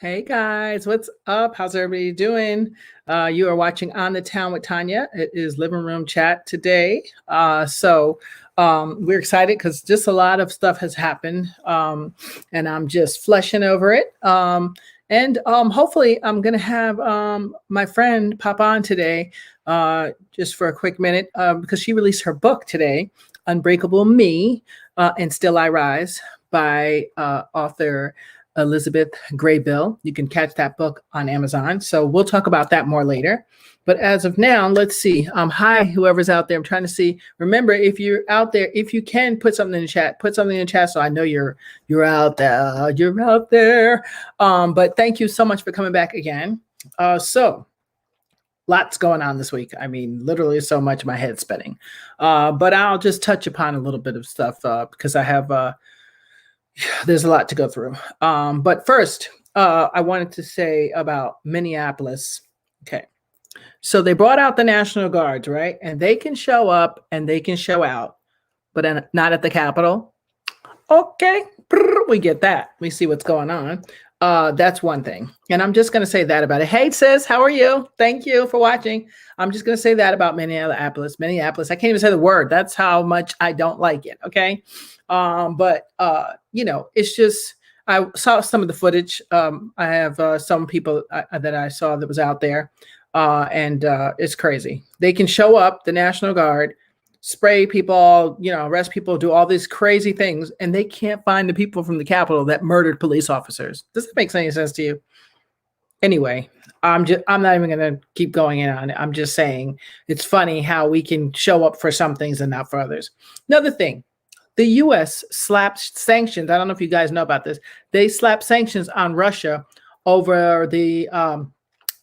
Hey guys, what's up? How's everybody doing? You are watching On the Town with Tanya. It is living room chat today. We're excited because just a lot of stuff has happened, and I'm just fleshing over it. Hopefully, I'm gonna have my friend pop on today, just for a quick minute, because she released her book today, Unbreakable Me, and Still I Rise, by author Elizabeth Graybill. You can catch that book on Amazon. So we'll talk about that more later. But as of now, let's see. Hi, whoever's out there. I'm trying to see. Remember, if you're out there, if you can put something in the chat, put something in the chat so I know you're out there. You're out there. But thank you so much for coming back again. Lots going on this week. I mean, literally so much, my head's spinning. But I'll just touch upon a little bit of stuff because I have there's a lot to go through. But first, I wanted to say about Minneapolis. Okay. So they brought out the National Guards, right? And they can show up and they can show out, but not at the Capitol. Okay. We get that. We see what's going on. That's one thing. And I'm just going to say that about it. Hey, sis, how are you? Thank you for watching. I'm just going to say that about Minneapolis. I can't even say the word. That's how much I don't like it. Okay. It's just, I saw some of the footage. I have some people that I saw that was out there, and it's crazy. They can show up, the National Guard, spray people, arrest people, do all these crazy things, and they can't find the people from the Capitol that murdered police officers. Does that make any sense to you? Anyway, I'm not even going to keep going in on it. I'm just saying it's funny how we can show up for some things and not for others. Another thing. The U.S. slapped sanctions. I don't know if you guys know about this. They slapped sanctions on Russia over the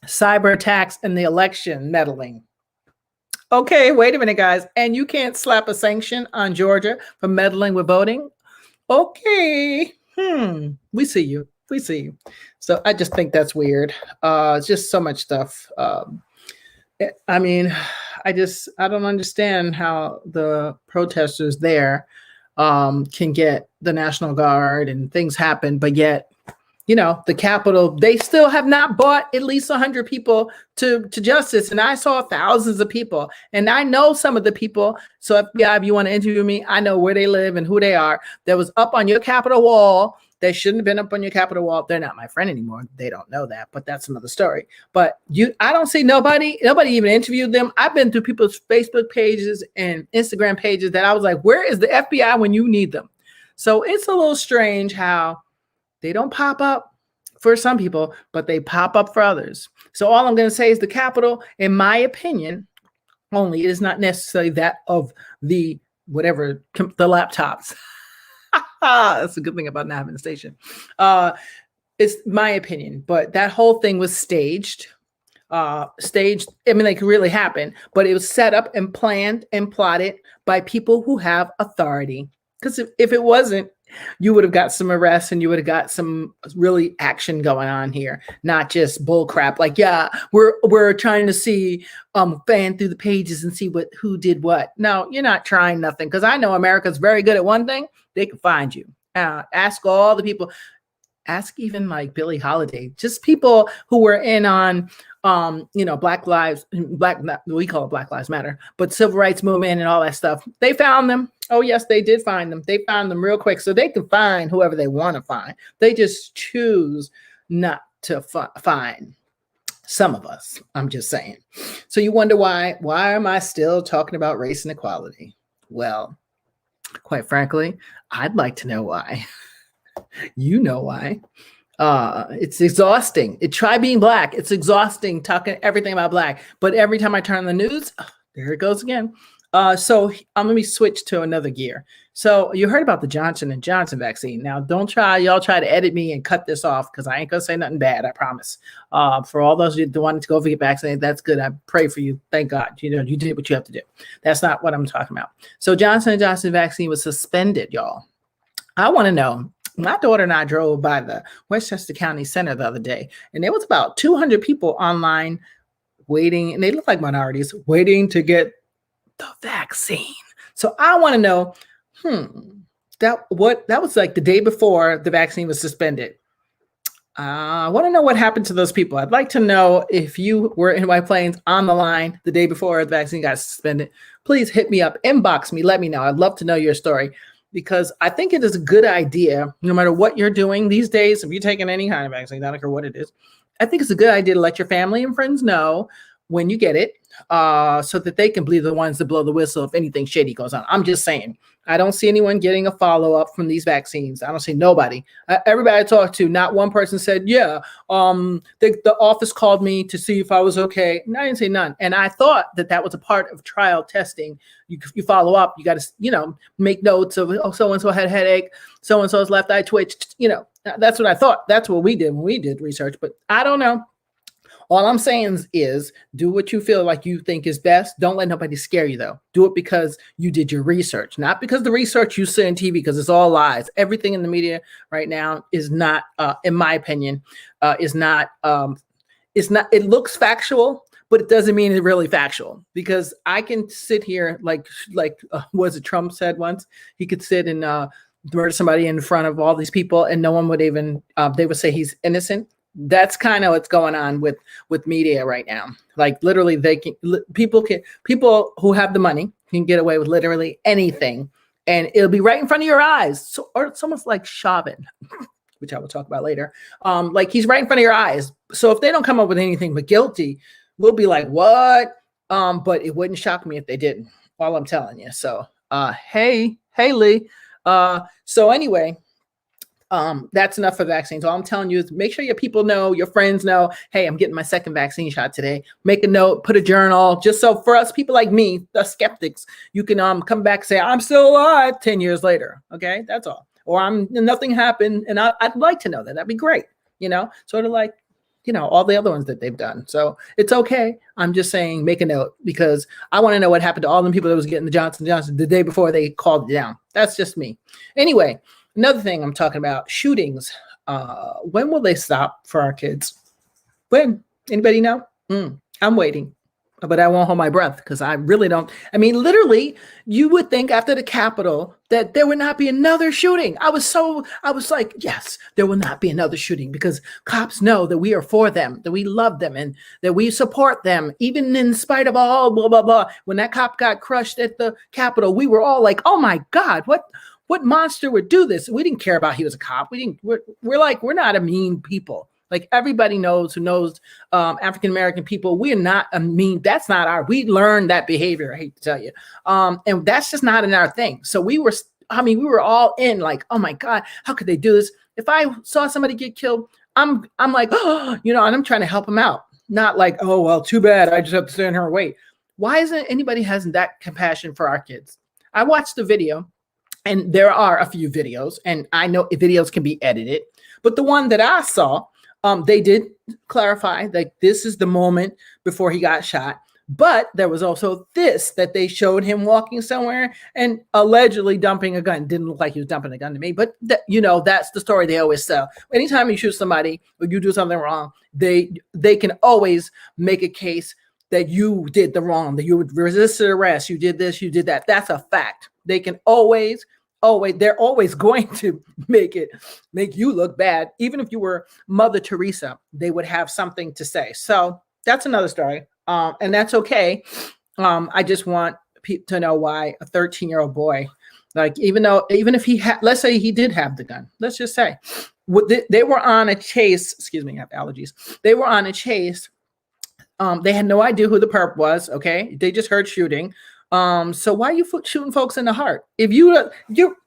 cyber attacks and the election meddling. Okay, wait a minute, guys. And you can't slap a sanction on Georgia for meddling with voting? Okay. We see you. So I just think that's weird. It's just so much stuff. I mean, I don't understand how the protesters there can get the National Guard and things happen, but yet, the Capitol, they still have not brought at least 100 people to justice. And I saw thousands of people, and I know some of the people. So FBI, if you want to interview me, I know where they live and who they are. That was up on your Capitol wall. They shouldn't have been up on your Capitol wall. They're not my friend anymore. They don't know that, but that's another story. But I don't see nobody even interviewed them. I've been through people's Facebook pages and Instagram pages that I was like, where is the FBI when you need them? So it's a little strange how they don't pop up for some people, but they pop up for others. So all I'm going to say is the Capitol, in my opinion, only, it is not necessarily that of the laptops. That's a good thing about not having a station. It's my opinion, but that whole thing was staged. I mean, like, it really happened, but it was set up and planned and plotted by people who have authority. Because if it wasn't, you would have got some arrests and you would have got some really action going on here, not just bull crap. Like, yeah, we're trying to see, fan through the pages and see who did what. No, you're not trying nothing. Because I know America's very good at one thing. They can find you. Ask all the people. Ask even like Billie Holiday, just people who were in on, we call it Black Lives Matter, but civil rights movement and all that stuff. They found them. Oh, yes, they did find them. They found them real quick. So they can find whoever they want to find. They just choose not to find some of us. I'm just saying. So you wonder why am I still talking about race and equality? Well, quite frankly, I'd like to know why. You know why. It's exhausting. Try being Black. It's exhausting talking everything about Black. But every time I turn on the news, there it goes again. So let me switch to another gear. So you heard about the Johnson & Johnson vaccine. Now, y'all try to edit me and cut this off, because I ain't going to say nothing bad, I promise. For all those who wanted to go get vaccinated, that's good. I pray for you. Thank God. You did what you have to do. That's not what I'm talking about. So Johnson & Johnson vaccine was suspended, y'all. I want to know. My daughter and I drove by the Westchester County Center the other day, and there was about 200 people online waiting, and they look like minorities, waiting to get the vaccine. So I want to know, that was like the day before the vaccine was suspended. I want to know what happened to those people. I'd like to know if you were in White Plains on the line the day before the vaccine got suspended. Please hit me up, inbox me, let me know. I'd love to know your story because I think it is a good idea, no matter what you're doing these days, if you're taking any kind of vaccine, I don't care what it is, I think it's a good idea to let your family and friends know when you get it, so that they can be the ones to blow the whistle if anything shady goes on. I'm just saying, I don't see anyone getting a follow-up from these vaccines. I don't see nobody. Everybody I talked to, not one person said, yeah, the office called me to see if I was okay. And I didn't say none. And I thought that that was a part of trial testing. You follow up, you got to, make notes of, oh, so-and-so had a headache, so-and-so's left eye twitched, that's what I thought. That's what we did when we did research, but I don't know. All I'm saying is do what you feel like you think is best. Don't let nobody scare you, though. Do it because you did your research, not because the research you see on TV, because it's all lies. Everything in the media right now is not, in my opinion, is not, it looks factual, but it doesn't mean it's really factual, because I can sit here like was it Trump said once, he could sit and murder somebody in front of all these people and no one would even, they would say he's innocent. That's kind of what's going on with media right now. Like literally people who have the money can get away with literally anything and it'll be right in front of your eyes. So, or it's almost like Chauvin, which I will talk about later. Like he's right in front of your eyes. So if they don't come up with anything but guilty, we'll be like, what? But it wouldn't shock me if they didn't, all I'm telling you. So, hey, Lee. So anyway, that's enough for vaccines. All I'm telling you is make sure your people know, your friends know, hey, I'm getting my second vaccine shot today. Make a note, put a journal, just so for us people like me, the skeptics, you can come back and say, I'm still alive 10 years later. Okay, that's all. Or nothing happened. And I'd like to know that. That'd be great. Sort of like, all the other ones that they've done. So it's okay. I'm just saying, make a note because I want to know what happened to all the people that was getting the Johnson & Johnson the day before they called it down. That's just me. Anyway, another thing I'm talking about, shootings. When will they stop for our kids? When? Anybody know? I'm waiting, but I won't hold my breath because I really don't. I mean, literally, you would think after the Capitol that there would not be another shooting. I was like, yes, there will not be another shooting because cops know that we are for them, that we love them, and that we support them, even in spite of all blah, blah, blah. When that cop got crushed at the Capitol, we were all like, oh my God, what monster would do this? We didn't care about he was a cop. We're not a mean people. Like everybody knows who knows African-American people, we're not a mean, that's not we learned that behavior, I hate to tell you. And that's just not in our thing. So we were all in like, oh my God, how could they do this? If I saw somebody get killed, I'm like, oh, and I'm trying to help them out. Not like, oh, well, too bad. I just have to stand here and wait. Why isn't anybody hasn't that compassion for our kids? I watched the video. And there are a few videos, and I know videos can be edited, but the one that I saw, they did clarify that this is the moment before he got shot. But there was also this that they showed him walking somewhere and allegedly dumping a gun. Didn't look like he was dumping a gun to me, but that's the story they always tell. Anytime you shoot somebody or you do something wrong, they can always make a case that you did the wrong, that you resisted arrest, you did this, you did that. That's a fact. They can they're always going to make you look bad. Even if you were Mother Teresa, they would have something to say. So that's another story. And that's okay. I just want people to know why a 13-year-old boy, like, even if he had, let's say he did have the gun, let's just say they were on a chase, excuse me, I have allergies. They were on a chase. They had no idea who the perp was. Okay. They just heard shooting. So why are you shooting folks in the heart? If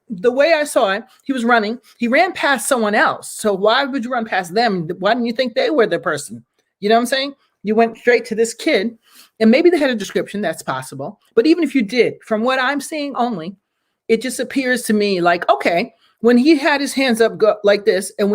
the way I saw it, he was running, he ran past someone else. So why would you run past them? Why didn't you think they were the person? You know what I'm saying? You went straight to this kid and maybe they had a description. That's possible. But even if you did, from what I'm seeing only, it just appears to me like, okay, when he had his hands up like this, and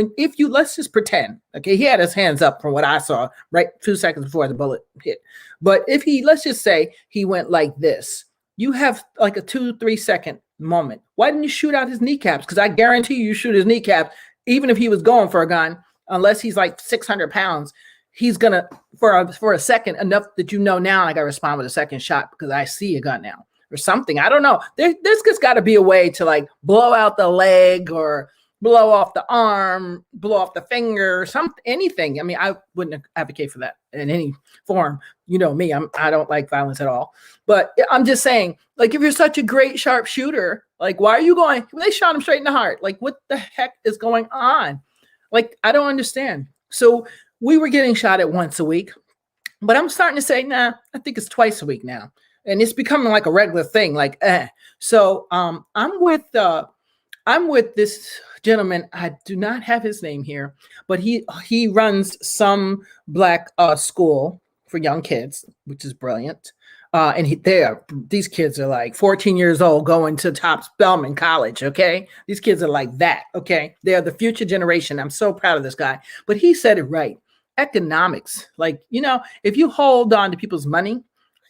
let's just pretend, okay, he had his hands up from what I saw right 2 seconds before the bullet hit. But if let's just say he went like this, you have like a 2-3 second moment. Why didn't you shoot out his kneecaps? Because I guarantee you shoot his kneecaps, even if he was going for a gun, unless he's like 600 pounds, he's gonna, for a second, enough that now I gotta respond with a second shot because I see a gun now. Or something. I don't know. There's just got to be a way to like blow out the leg or blow off the arm, blow off the finger, anything. I mean, I wouldn't advocate for that in any form. You know me, I don't like violence at all. But I'm just saying, like, if you're such a great sharpshooter, like, why are you going? They shot him straight in the heart. Like, what the heck is going on? Like, I don't understand. So we were getting shot at once a week, but I'm starting to say, nah, I think it's twice a week now, and it's becoming like a regular thing. Like, So I'm with this gentleman. I do not have his name here, but he runs some Black school for young kids, which is brilliant. And these kids are like 14 years old going to top Spelman College. Okay, these kids are like that. Okay, they are the future generation. I'm so proud of this guy. But he said it right. Economics, like, if you hold on to people's money,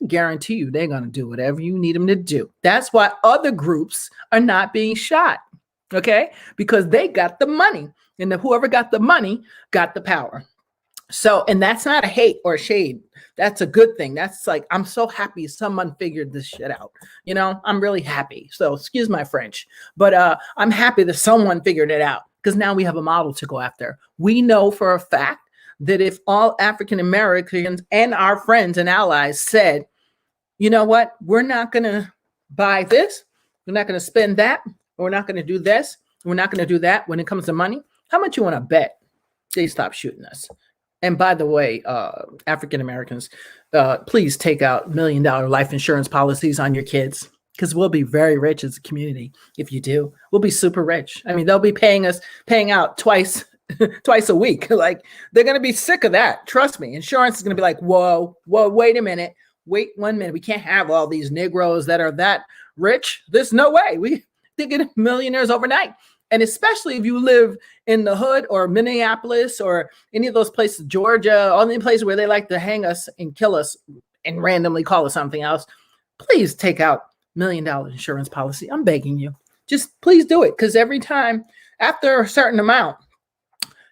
I guarantee you they're going to do whatever you need them to do. That's why other groups are not being shot. Okay, because they got the money, and whoever got the money got the power. So, and that's not a hate or a shade. That's a good thing. That's like, I'm so happy someone figured this shit out. I'm really happy. So excuse my French, but I'm happy that someone figured it out, because now we have a model to go after. We know for a fact that if all African Americans and our friends and allies said, you know what, we're not going to buy this, we're not going to spend that, we're not going to do this, we're not going to do that when it comes to money, how much you want to bet they stop shooting us? And by the way, African Americans, please take out $1 million life insurance policies on your kids, because we'll be very rich as a community if you do. We'll be super rich. I mean, they'll be paying out twice a week. Like, they're going to be sick of that. Trust me. Insurance is going to be like, whoa, wait a minute. Wait 1 minute. We can't have all these Negroes that are that rich. There's no way. They get millionaires overnight. And especially if you live in the hood or Minneapolis or any of those places, Georgia, all the places where they like to hang us and kill us and randomly call us something else, please take out $1 million insurance policy. I'm begging you. Just please do it. Because every time after a certain amount,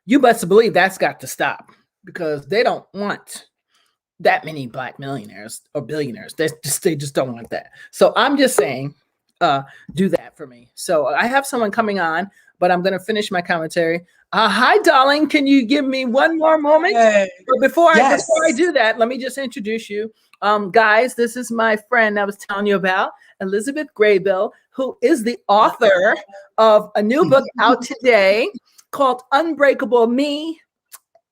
you best believe that's got to stop, because they don't want that many Black millionaires or billionaires. They just don't want that. So I'm just saying, do that for me. So I have someone coming on, but I'm going to finish my commentary. Hi, darling. Can you give me one more moment? Hey. But before I do that, let me just introduce you. Guys, this is my friend I was telling you about, Elizabeth Graybill, who is the author of a new book out today called Unbreakable, Me,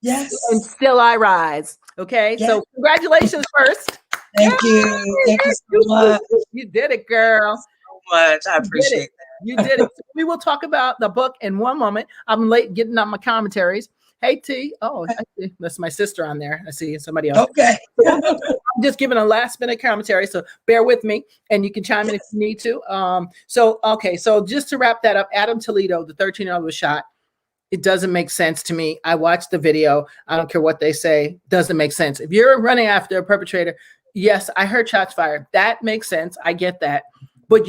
and Still I Rise. Okay, so congratulations first. Thank you. Thank you so much. You did it, girl. Much. I appreciate that. You did it. We will talk about the book in one moment. I'm late getting on my commentaries. Hey, T. Oh, I see. That's my sister on there. I see somebody else. Okay. I'm just giving a last minute commentary, so bear with me, and you can chime in if you need to. So just to wrap that up, Adam Toledo, the 13-year-old, was shot. It doesn't make sense to me. I watched the video. I don't care what they say. Doesn't make sense. If you're running after a perpetrator, yes, I heard shots fired. That makes sense. I get that. But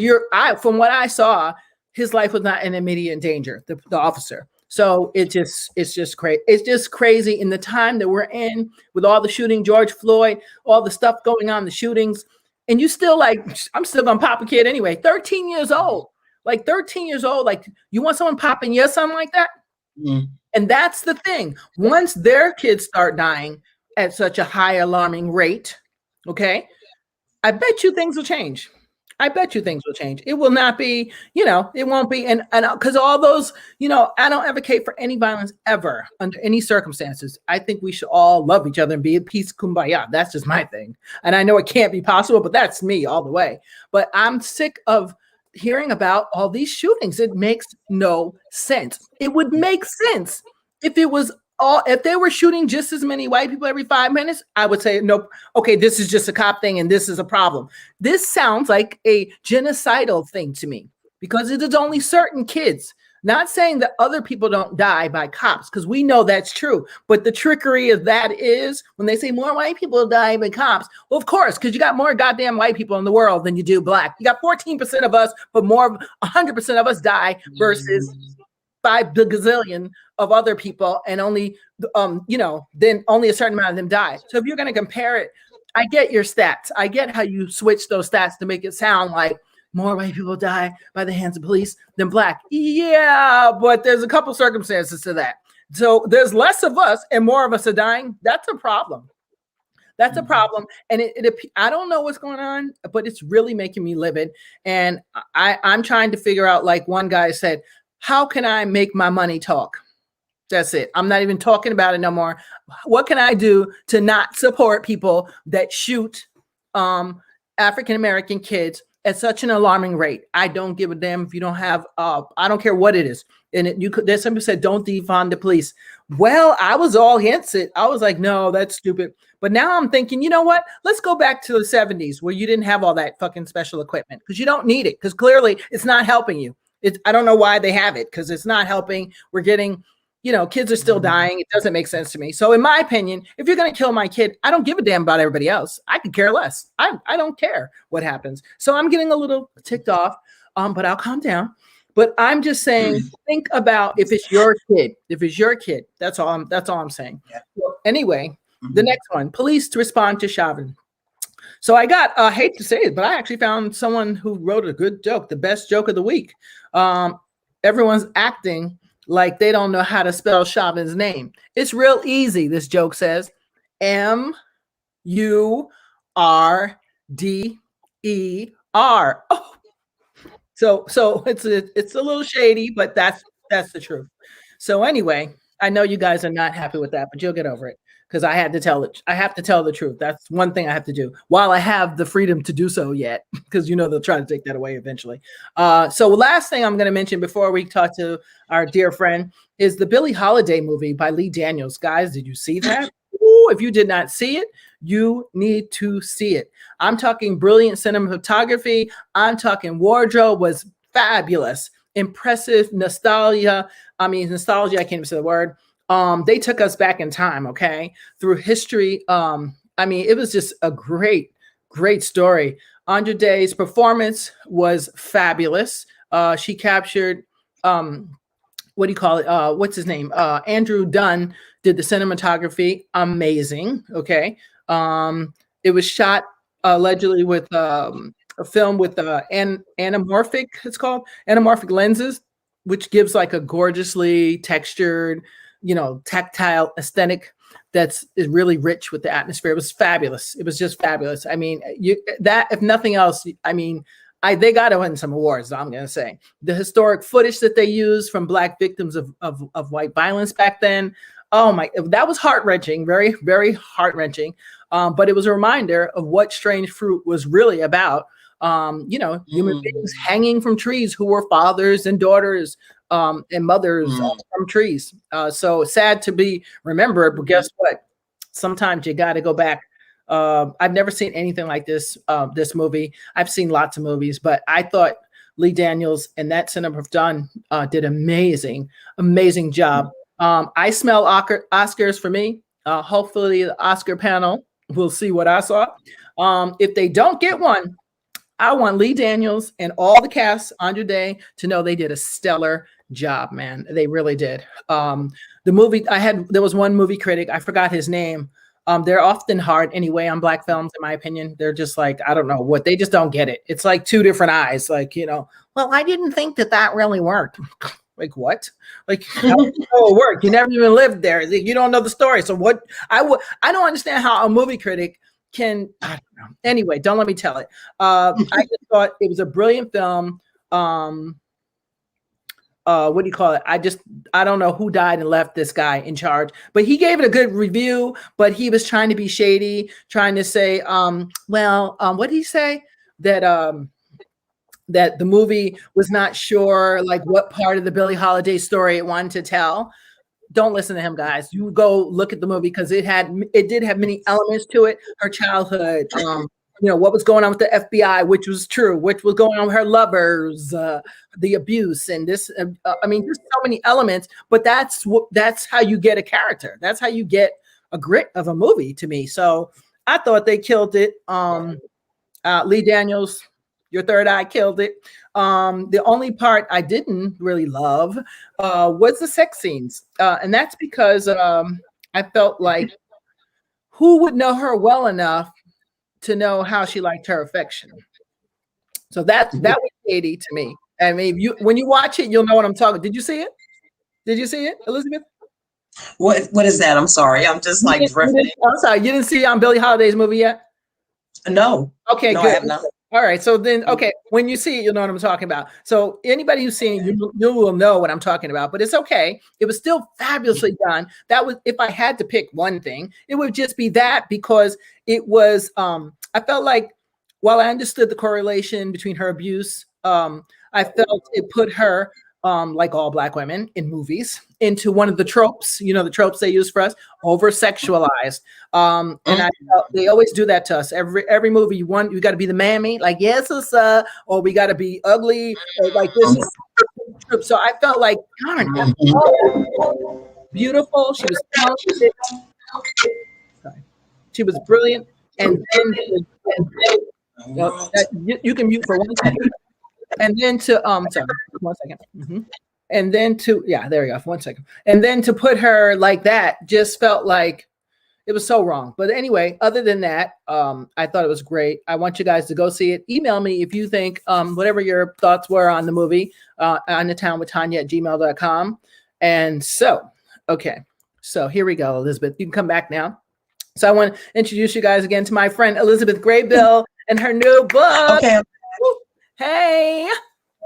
from what I saw, his life was not in immediate danger, the officer. So it's just crazy. It's just crazy in the time that we're in, with all the shooting, George Floyd, all the stuff going on, the shootings, and you still like, I'm still gonna pop a kid anyway. 13 years old, like 13 years old, like you want someone popping your son like that? Mm. And that's the thing. Once their kids start dying at such a high alarming rate, okay, I bet you things will change. It will not be, it won't be. And because all those, I don't advocate for any violence ever under any circumstances. I think we should all love each other and be at peace, kumbaya. That's just my thing. And I know it can't be possible, but that's me all the way. But I'm sick of hearing about all these shootings. It makes no sense. It would make sense if they were shooting just as many white people every 5 minutes. I would say, nope. Okay, this is just a cop thing and this is a problem. This sounds like a genocidal thing to me, because it is only certain kids. Not saying that other people don't die by cops, because we know that's true. But the trickery of that is when they say more white people die by cops. Well, of course, because you got more goddamn white people in the world than you do Black. You got 14% of us, but more 100% of us die versus 5 gazillion of other people, and only, then only a certain amount of them die. So if you're going to compare it, I get your stats. I get how you switch those stats to make it sound like more white people die by the hands of police than black. Yeah, but there's a couple circumstances to that. So there's less of us and more of us are dying. That's a problem. That's a problem. And I don't know what's going on, but it's really making me livid. And I'm trying to figure out, like one guy said, how can I make my money talk? That's it. I'm not even talking about it no more. What can I do to not support people that shoot African-American kids at such an alarming rate? I don't give a damn if you don't have, I don't care what it is. And there's somebody said, don't defund the police. Well, I was all against it. I was like, no, that's stupid. But now I'm thinking, you know what? Let's go back to the 70s where you didn't have all that fucking special equipment because you don't need it because clearly it's not helping you. I don't know why they have it because it's not helping. We're getting, kids are still dying. It doesn't make sense to me. So in my opinion, if you're going to kill my kid, I don't give a damn about everybody else. I could care less. I don't care what happens. So I'm getting a little ticked off, but I'll calm down. But I'm just saying, think about if it's your kid. If it's your kid, that's all I'm saying. Yeah. So anyway, the next one, police to respond to Chauvin. So I got, I hate to say it, but I actually found someone who wrote a good joke, the best joke of the week. Everyone's acting like they don't know how to spell Chauvin's name. It's real easy, this joke says. M-U-R-D-E-R. Oh. So it's a little shady, but that's the truth. So anyway, I know you guys are not happy with that, but you'll get over it because I have to tell the truth. That's one thing I have to do while I have the freedom to do so yet, because they'll try to take that away eventually. So last thing I'm going to mention before we talk to our dear friend is the Billie Holiday movie by Lee Daniels. Guys, did you see that? Ooh, if you did not see it, you need to see it. I'm talking brilliant cinematography. I'm talking wardrobe was fabulous, impressive nostalgia. Nostalgia, I can't even say the word. They took us back in time, okay, through history. It was just a great story. Andra Day's performance was fabulous. She captured, what's his name? Andrew Dunn did the cinematography. Amazing. Okay. It was shot allegedly with a film with anamorphic, it's called anamorphic lenses, which gives like a gorgeously textured, tactile aesthetic is really rich with the atmosphere. It was fabulous. It was just fabulous. If nothing else, they got to win some awards. I'm going to say the historic footage that they used from Black victims of white violence back then. Oh my, that was heart-wrenching, very, very heart-wrenching. But it was a reminder of what Strange Fruit was really about. Human beings hanging from trees who were fathers and daughters and mothers from trees. So sad to be remembered, but guess what? Sometimes you got to go back. I've never seen anything like this movie. I've seen lots of movies, but I thought Lee Daniels and that cinema done did amazing job. I smell Oscars for me. Hopefully the Oscar panel will see what I saw. If they don't get one, I want Lee Daniels and all the cast, Andra Day, to know they did a stellar job, man. They really did. The movie there was one movie critic, I forgot his name. They're often hard anyway on Black films, in my opinion. They're just like, I don't know what, they just don't get it. It's like two different eyes. Like, well, I didn't think that really worked. Like what? Like how did you know it worked? You never even lived there. You don't know the story. So what? I don't understand how a movie critic can. I don't know. Anyway, don't let me tell it. I just thought it was a brilliant film. What do you call it? I don't know who died and left this guy in charge, but he gave it a good review. But he was trying to be shady, trying to say, what did he say? That the movie was not sure like what part of the Billie Holiday story it wanted to tell. Don't listen to him, guys. You go look at the movie because it did have many elements to it. Her childhood, what was going on with the FBI, which was true, which was going on with her lovers, the abuse, and this. There's so many elements, but that's how you get a character. That's how you get a grit of a movie to me. So I thought they killed it. Lee Daniels, your third eye killed it. The only part I didn't really love was the sex scenes. And that's because I felt like who would know her well enough to know how she liked her affection? So that was shady to me. I mean, when you watch it, you'll know what I'm talking. Did you see it? Did you see it, Elizabeth? What is that? I'm sorry. I'm just like drifting. I'm sorry, you didn't see Billie Holiday's movie yet? No. Okay, no, good. I have not. All right. So then, okay, when you see it, you'll know what I'm talking about. So anybody who's seen it, you will know what I'm talking about. But it's okay. It was still fabulously done. That was, if I had to pick one thing, it would just be that, because it was. I felt like, while I understood the correlation between her abuse, I felt it put her, like all Black women in movies, into one of the tropes, the tropes they use for us, over sexualized. And I felt they always do that to us. Every movie, you got to be the mammy, like, yes, or we got to be ugly, or like this. So I felt like, darn, beautiful. She was talented. Sorry. She was brilliant. And then you can mute for 1 second. And then to sorry, 1 second. And then there we go, for 1 second. And then to put her like that just felt like it was so wrong. But anyway, other than that, I thought it was great. I want you guys to go see it. Email me if you think whatever your thoughts were on the movie, on the town with Tanya at gmail.com. And so, okay, so here we go, Elizabeth. You can come back now. So I want to introduce you guys again to my friend Elizabeth Graybill and her new book. Okay. Hey.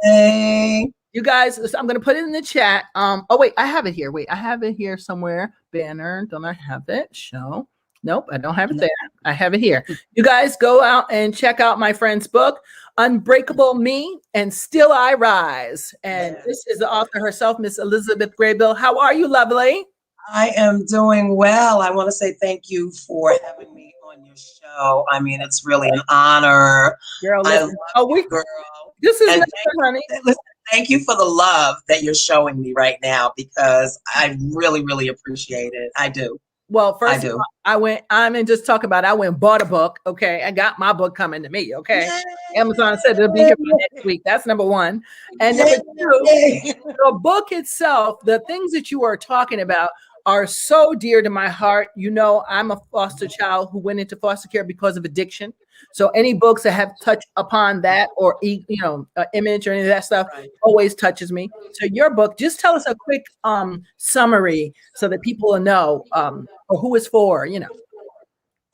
Hey. You guys, I'm going to put it in the chat. Oh, wait, I have it here. Wait, I have it here somewhere. Banner. Don't I have it? Show. Nope, I don't have it there. I have it here. You guys go out and check out my friend's book, Unbreakable Me and Still I Rise. And this is the author herself, Miss Elizabeth Graybill. How are you, lovely? I am doing well. I want to say thank you for having me on your show. I mean, it's really an honor. Girl, I listen. love you, girl. This is And honey. Thank you for the love that you're showing me right now, because I really, really appreciate it. I do. Well, first of all, I went and bought a book. Okay. I got my book coming to me. Okay. Yay. Amazon said it'll be here by next week. That's number one. And number two, the book itself, the things that you are talking about are so dear to my heart. I'm a foster child who went into foster care because of addiction. So any books that have touched upon that, or image or any of that stuff, always touches me. So your book, just tell us a quick summary so that people will know, or who it's for.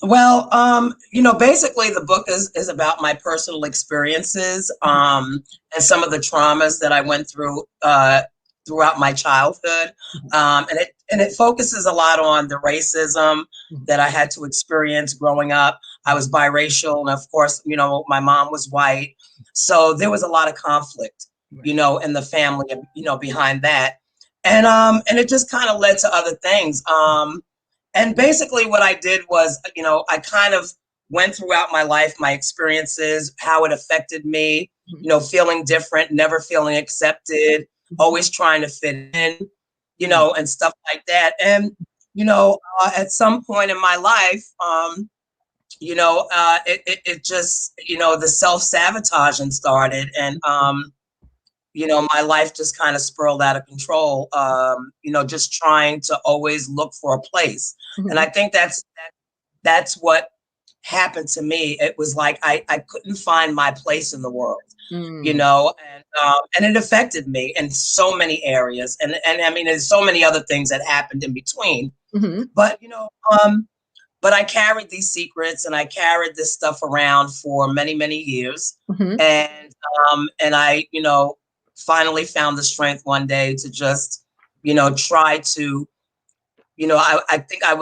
Well, basically the book is about my personal experiences, and some of the traumas that I went through throughout my childhood, and it focuses a lot on the racism that I had to experience growing up. I was biracial, and of course, my mom was white, so there was a lot of conflict, in the family, behind that, and it just kind of led to other things. And basically, what I did was, I kind of went throughout my life, my experiences, how it affected me, feeling different, never feeling accepted, always trying to fit in, and stuff like that. And, at some point in my life, it just, the self-sabotaging started. And, my life just kind of spiraled out of control, just trying to always look for a place. And I think that's what happened to me. It was like I couldn't find my place in the world, and it affected me in so many areas. And I mean, there's so many other things that happened in between. But but I carried these secrets, and I carried this stuff around for many, many years. And I, finally found the strength one day to just, try to, I think I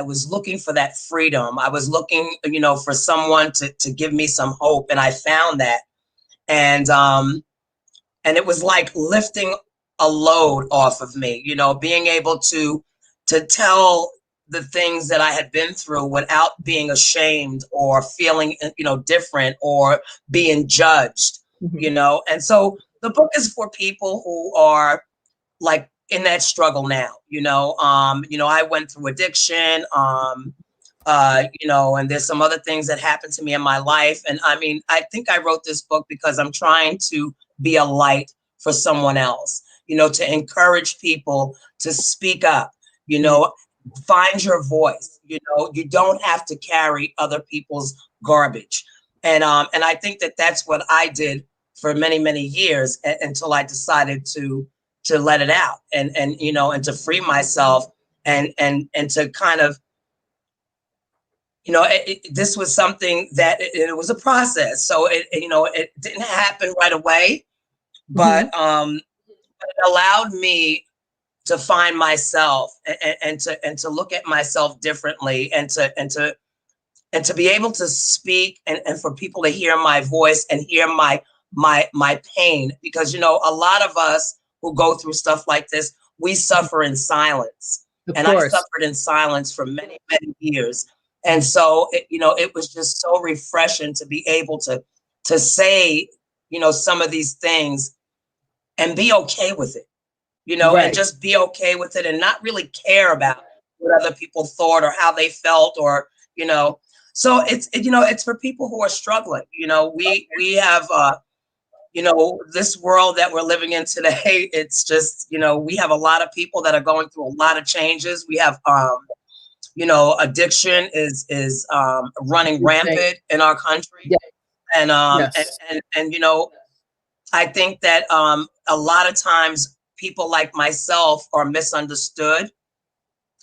was looking for that freedom. I was looking, for someone to give me some hope, and I found that. And it was like lifting a load off of me, being able to tell the things that I had been through without being ashamed or feeling, different or being judged, And so the book is for people who are like in that struggle now, I went through addiction, and there's some other things that happened to me in my life. And I mean, I think I wrote this book because I'm trying to be a light for someone else, to encourage people to speak up, find your voice. You don't have to carry other people's garbage. And I think that that's what I did for many, many years until I decided to let it out and you know, and to free myself and to kind of, you know, this was something that it was a process. So you know, it didn't happen right away, but it allowed me to find myself and to look at myself differently and to be able to speak and for people to hear my voice and hear my pain, because you know, a lot of us who go through stuff like this, we suffer in silence. And I suffered in silence for many, many years. And so you know, it was just so refreshing to be able to say, you know, some of these things and be okay with it, you know, and just be okay with it and not really care about what other people thought or how they felt, or, you know. So it's, you know, it's for people who are struggling. You know, we have, you know, this world that we're living in today, it's just, you know, we have a lot of people that are going through a lot of changes. We have, you know, addiction is running rampant in our country. And, and, you know, I think that a lot of times people like myself are misunderstood.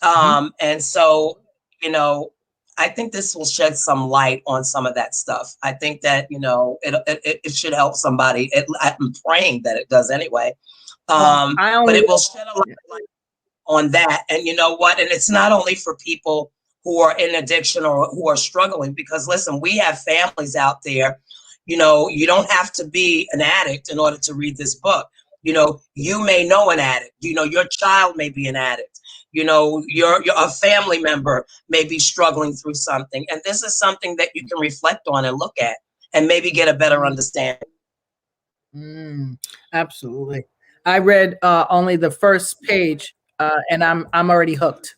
And so, you know, I think this will shed some light on some of that stuff. I think that, you know, it should help somebody. I'm praying that it does anyway. But it will shed a lot of light on that. And you know what? And it's not only for people who are in addiction or who are struggling, because listen, we have families out there. You know, you don't have to be an addict in order to read this book. You know, you may know an addict. You know, your child may be an addict. You know, your a family member may be struggling through something. And this is something that you can reflect on and look at and maybe get a better understanding. Absolutely. I read only the first page and I'm already hooked.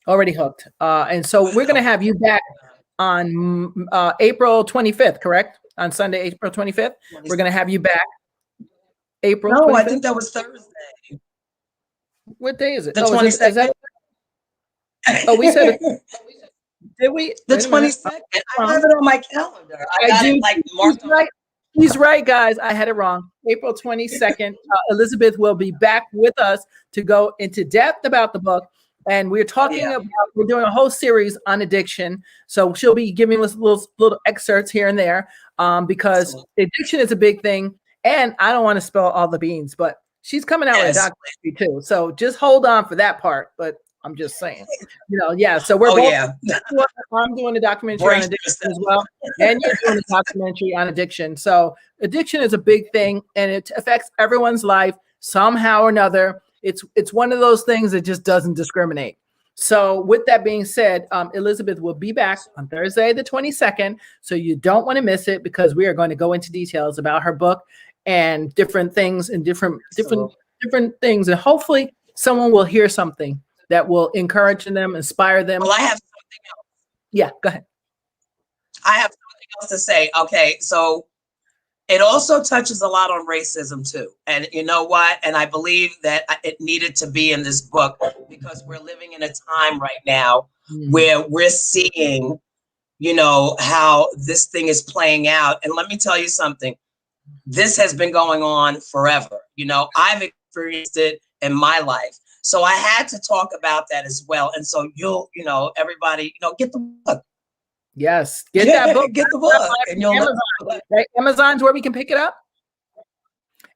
And so we're going to have you back on April 25th, correct? On Sunday, April 25th. We're going to have you back. April 25th? No, I think that was Thursday. What day is it? The 22nd. Oh, we said it. Did we? The 22nd. I have it on my calendar. I got it like marked. He's right, guys. I had it wrong. April 22nd. Elizabeth will be back with us to go into depth about the book. And we're talking about, we're doing a whole series on addiction. So she'll be giving us little excerpts here and there because addiction is a big thing. And I don't want to spill all the beans, but she's coming out with a documentary too. So just hold on for that part. But I'm just saying, you know, so we're both, I'm doing a documentary on addiction as well. And you're doing a documentary on addiction. So addiction is a big thing and it affects everyone's life somehow or another. It's one of those things that just doesn't discriminate. So with that being said, Elizabeth will be back on Thursday, the 22nd. So you don't want to miss it because we are going to go into details about her book and different things and different things. And hopefully someone will hear something that will encourage them, inspire them. Well, I have something else. Yeah, go ahead. I have something else to say. Okay, so it also touches a lot on racism too. And you know what? And I believe that it needed to be in this book because we're living in a time right now where we're seeing, you know, how this thing is playing out. And let me tell you something. This has been going on forever. You know, I've experienced it in my life. So I had to talk about that as well. And so you know, everybody, you know, get the book. Yes, get that book. Get the book. And you'll Amazon. Right? Amazon's where we can pick it up.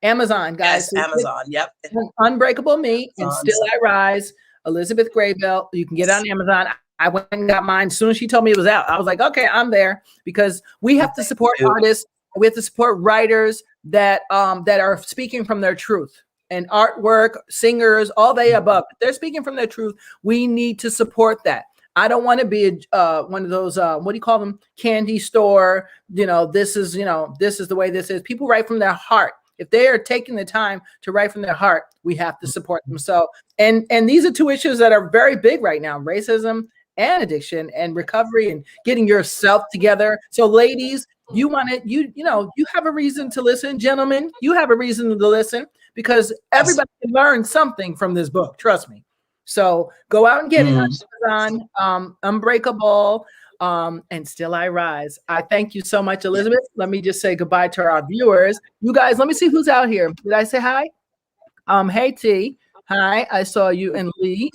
Amazon, guys. Yes, Amazon. Yep. Unbreakable Me and Still I Rise. Elizabeth Graybill. You can get it on Amazon. I went and got mine. As soon as she told me it was out, I was like, okay, I'm there because we have to support artists. We have to support writers that are speaking from their truth. And artwork, singers, all the above. If they're speaking from their truth, we need to support that. I don't want to be one of those, what do you call them? Candy store. You know, this is the way this is. People write from their heart. If they are taking the time to write from their heart, we have to support them. So, and these are two issues that are very big right now, racism and addiction and recovery and getting yourself together. So ladies, you have a reason to listen. Gentlemen, you have a reason to listen because everybody can learn something from this book. Trust me. So go out and get it on Amazon, Unbreakable. And still I rise. I thank you so much, Elizabeth. Let me just say goodbye to our viewers. You guys, let me see who's out here. Did I say hi? Hey T. Hi, I saw you and Lee.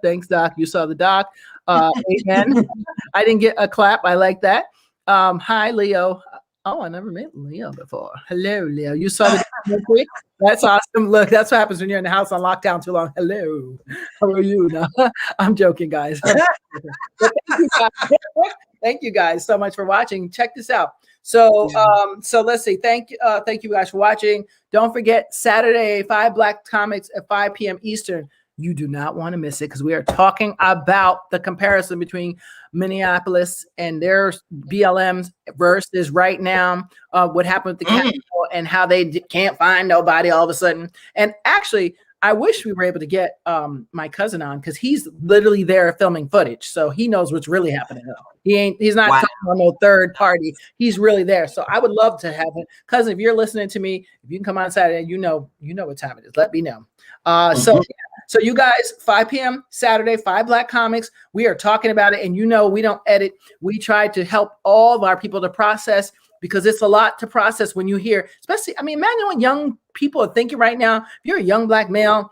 Thanks, Doc. You saw the doc. Amen. I didn't get a clap. I like that. Hi, Leo. Oh, I never met Leo before. Hello, Leo. You saw the documentary? That's awesome. Look, that's what happens when you're in the house on lockdown too long. Hello. How are you? No, I'm joking, guys. Thank you guys. Thank you guys so much for watching. Check this out. So, so let's see. Thank you guys for watching. Don't forget Saturday, 5 Black Comics at 5 p.m. Eastern. You do not want to miss it because we are talking about the comparison between Minneapolis and their BLMs versus right now what happened with the Capitol and how they can't find nobody all of a sudden. And actually, I wish we were able to get my cousin on because he's literally there filming footage, so he knows what's really happening. He's not talking on no third party. He's really there. So I would love to have it. Cousin, if you're listening to me, if you can come on Saturday, you know what time it is. Let me know. So you guys, 5 p.m. Saturday, 5 Black Comics. We are talking about it, and we don't edit. We try to help all of our people to process because it's a lot to process when you hear, especially, imagine what young people are thinking right now. If you're a young Black male,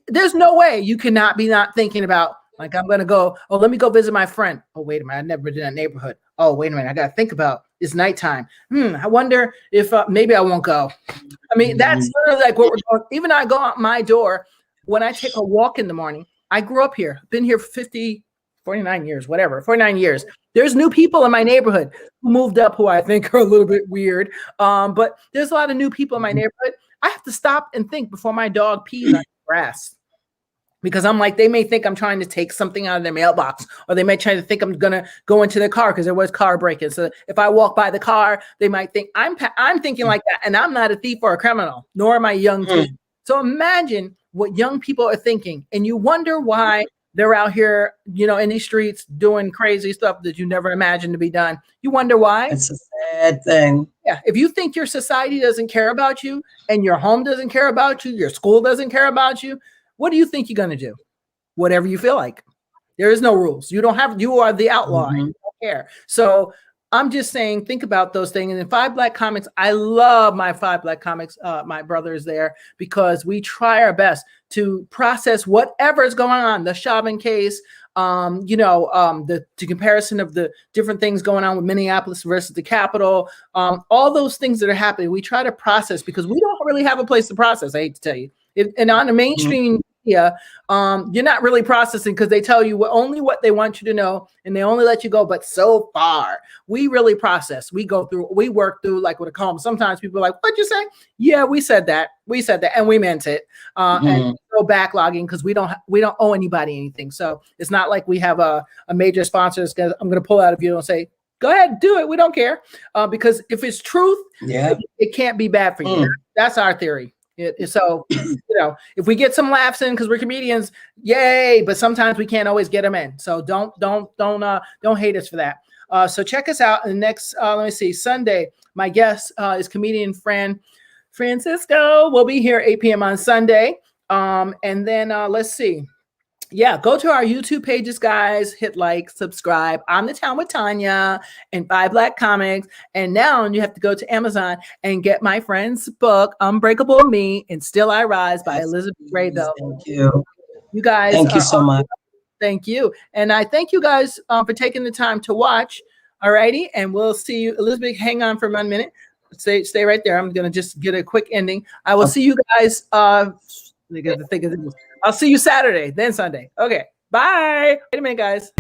there's no way you cannot be not thinking about, like, I'm going to go, let me go visit my friend. Oh, wait a minute. I've never been in that neighborhood. Oh, wait a minute. I got to think about it's nighttime. I wonder if maybe I won't go. That's literally like what we're going. Even I go out my door when I take a walk in the morning. I grew up here, been here 49 years, whatever, 49 years. There's new people in my neighborhood who moved up who I think are a little bit weird. But there's a lot of new people in my neighborhood. I have to stop and think before my dog pees on the grass. Because I'm like, they may think I'm trying to take something out of their mailbox, or they may try to think I'm going to go into their car because there was car breaking. So if I walk by the car, they might think I'm thinking like that. And I'm not a thief or a criminal, nor am I young. So imagine what young people are thinking. And you wonder why they're out here, in these streets doing crazy stuff that you never imagined to be done. You wonder why? It's a sad thing. Yeah. If you think your society doesn't care about you and your home doesn't care about you, your school doesn't care about you, what do you think you're going to do? Whatever you feel like. There is no rules. You are the outlaw. You don't care. So I'm just saying, think about those things. And in 5 Black Comics, I love my 5 Black Comics. My brother is there because we try our best to process whatever is going on. The Chauvin case, the comparison of the different things going on with Minneapolis versus the Capitol, all those things that are happening. We try to process because we don't really have a place to process. I hate to tell you. And on the mainstream media, you're not really processing because they tell you only what they want you to know, and they only let you go. But so far, we really process. We work through, like, what I call them. Sometimes people are like, "What'd you say?" Yeah, we said that, and we meant it. And no backlogging because we don't owe anybody anything. So it's not like we have a major sponsor that's I'm going to pull out of you and say, "Go ahead, do it. We don't care," because if it's truth, it can't be bad for you. That's our theory. So, if we get some laughs in because we're comedians, yay! But sometimes we can't always get them in. So don't hate us for that. So check us out in the next. Let me see. Sunday, my guest is comedian Francisco. We'll be here 8 p.m. on Sunday. And then let's see. Yeah, go to our YouTube pages, guys. Hit like, subscribe. I'm the Town with Tanya and 5 Black Comics. And now you have to go to Amazon and get my friend's book, Unbreakable Me and Still I Rise by Elizabeth Graybill. Thank you. You guys. Thank you so much. Thank you. And I thank you guys for taking the time to watch. All righty. And we'll see you. Elizabeth, hang on for 1 minute. Stay right there. I'm going to just get a quick ending. I will see you guys. I'll see you Saturday, then Sunday. Okay, bye. Wait a minute, guys.